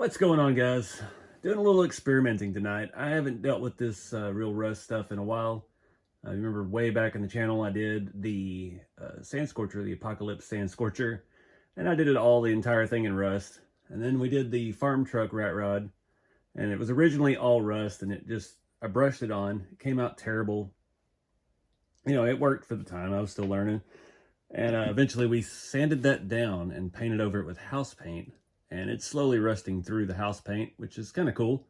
What's going on, guys? Doing a little experimenting tonight. I haven't dealt with this real rust stuff in a while. I remember way back in the channel I did the sand scorcher, the Apocalypse sand scorcher, and I did it all, the entire thing in rust. And then we did the farm truck rat rod, and it was originally all rust, and I brushed it on. It came out terrible. You know, it worked for the time. I was still learning. And eventually we sanded that down and painted over it with house paint. And it's slowly rusting through the house paint, which is kind of cool.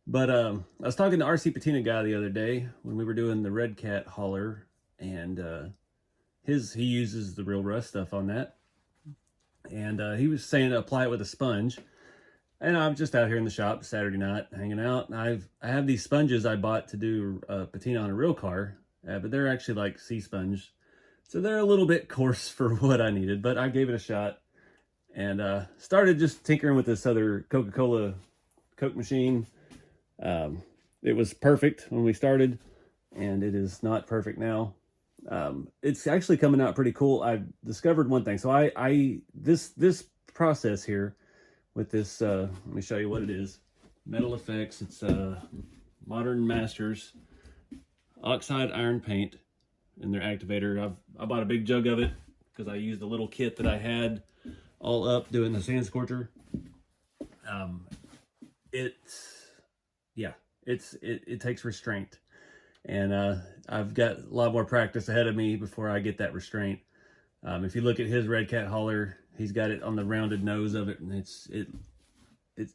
But I was talking to RC Patina guy the other day when we were doing the Red Cat hauler, and he uses the real rust stuff on that. And he was saying to apply it with a sponge. And I'm just out here in the shop Saturday night hanging out. And I have these sponges I bought to do patina on a real car, but they're actually like sea sponge. So they're a little bit coarse for what I needed, but I gave it a shot. And started just tinkering with this other Coca-Cola Coke machine. It was perfect when we started, and it is not perfect now. It's actually coming out pretty cool. I've discovered one thing. So this process here with this, let me show you what it is. Metal Effects. It's Modern Masters oxide iron paint in their activator. I bought a big jug of it because I used the little kit that I had all up doing the sand scorcher. It takes restraint, and I've got a lot more practice ahead of me before I get that restraint. If you look at his Red Cat hauler, he's got it on the rounded nose of it, and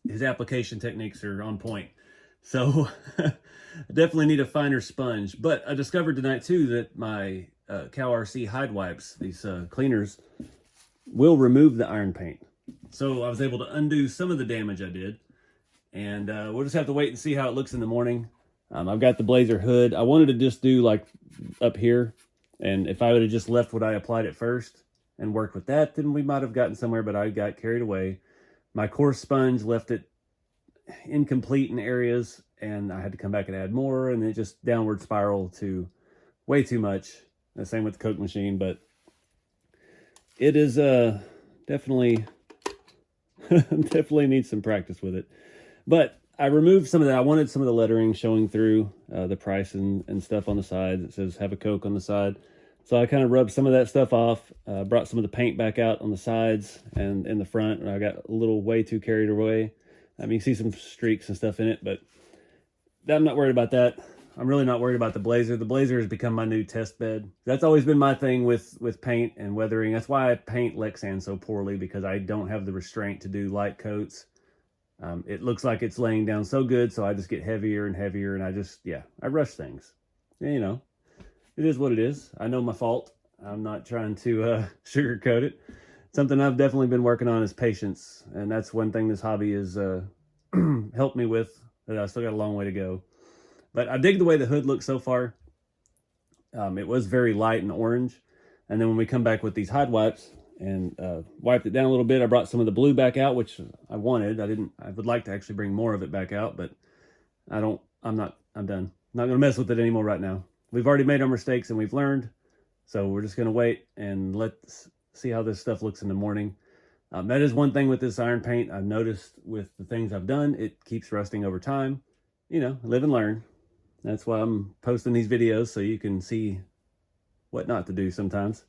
his application techniques are on point. So I definitely need a finer sponge. But I discovered tonight too that my Cow RC hide wipes, these cleaners, will remove the iron paint. So I was able to undo some of the damage I did, and we'll just have to wait and see how it looks in the morning. I've got the Blazer hood. I wanted to just do like up here, and if I would have just left what I applied at first and worked with that, then we might have gotten somewhere, but I got carried away. My coarse sponge left it incomplete in areas, and I had to come back and add more, and it just downward spiral to way too much. The same with the Coke machine, but it is definitely needs some practice with it. But I removed some of that. I wanted some of the lettering showing through the price and stuff on the side. It says have a Coke on the side. So I kind of rubbed some of that stuff off, brought some of the paint back out on the sides and in the front. And I got a little way too carried away. I mean, you can see some streaks and stuff in it, but I'm not worried about that. I'm really not worried about the Blazer. The Blazer has become my new test bed. That's always been my thing with paint and weathering. That's why I paint Lexan so poorly, because I don't have the restraint to do light coats. It looks like it's laying down so good, so I just get heavier and heavier, and I rush things. And, you know, it is what it is. I know my fault. I'm not trying to sugarcoat it. Something I've definitely been working on is patience, and that's one thing this hobby has helped me with, that I still got a long way to go. But I dig the way the hood looks so far. It was very light and orange. And then when we come back with these hide wipes and wiped it down a little bit, I brought some of the blue back out, which I wanted. I would like to actually bring more of it back out, but I'm done. I'm not going to mess with it anymore right now. We've already made our mistakes and we've learned. So we're just going to wait and let's see how this stuff looks in the morning. That is one thing with this iron paint I've noticed with the things I've done. It keeps rusting over time. You know, live and learn. That's why I'm posting these videos, so you can see what not to do sometimes.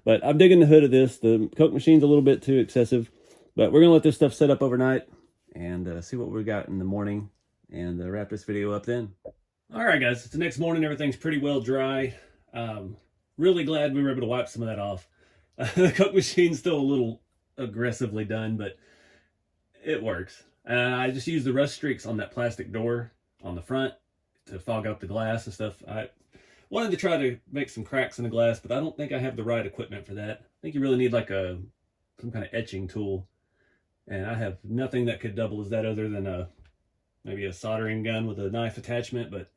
But I'm digging the hood of this. The Coke machine's a little bit too excessive, but we're going to let this stuff set up overnight and see what we got in the morning, and wrap this video up then. All right, guys, it's the next morning. Everything's pretty well dry. Really glad we were able to wipe some of that off. The Coke machine's still a little aggressively done, but it works. I just used the rust streaks on that plastic door on the front to fog up the glass and stuff. I wanted to try to make some cracks in the glass, but I don't think I have the right equipment for that. I think you really need like some kind of etching tool, and I have nothing that could double as that other than maybe a soldering gun with a knife attachment, but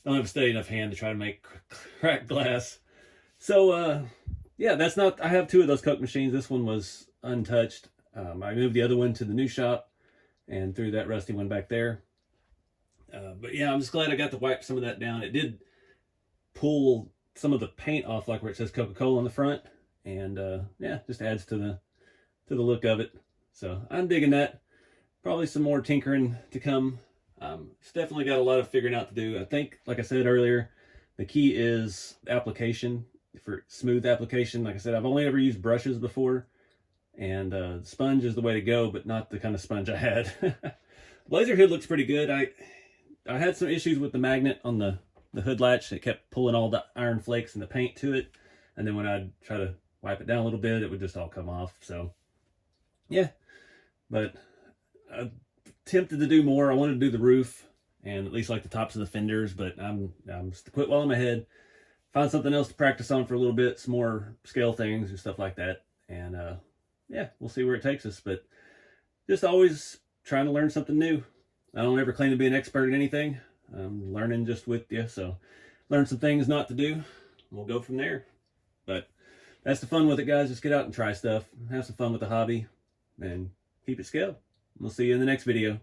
I don't have a steady enough hand to try to make cracked glass. So yeah, I have two of those Coke machines. This one was untouched. I moved the other one to the new shop and threw that rusty one back there. But yeah, I'm just glad I got to wipe some of that down. It did pull some of the paint off, like where it says Coca-Cola on the front, and yeah, just adds to the look of it. So I'm digging that. probably some more tinkering to come. It's definitely got a lot of figuring out to do. I think, like I said earlier, the key is application, for smooth application. Like I said, I've only ever used brushes before, and sponge is the way to go, but not the kind of sponge I had. Blazer hood looks pretty good. I had some issues with the magnet on the hood latch. It kept pulling all the iron flakes and the paint to it, and then when I'd try to wipe it down a little bit, it would just all come off. So yeah, but I tempted to do more. I wanted to do the roof and at least like the tops of the fenders, but I'm quit while I'm ahead. Find something else to practice on for a little bit, some more scale things and stuff like that. And yeah, we'll see where it takes us. But just always trying to learn something new. I don't ever claim to be an expert at anything. I'm learning just with you. So learn some things not to do. We'll go from there. But that's the fun with it, guys. Just get out and try stuff. Have some fun with the hobby and keep it scaled. We'll see you in the next video.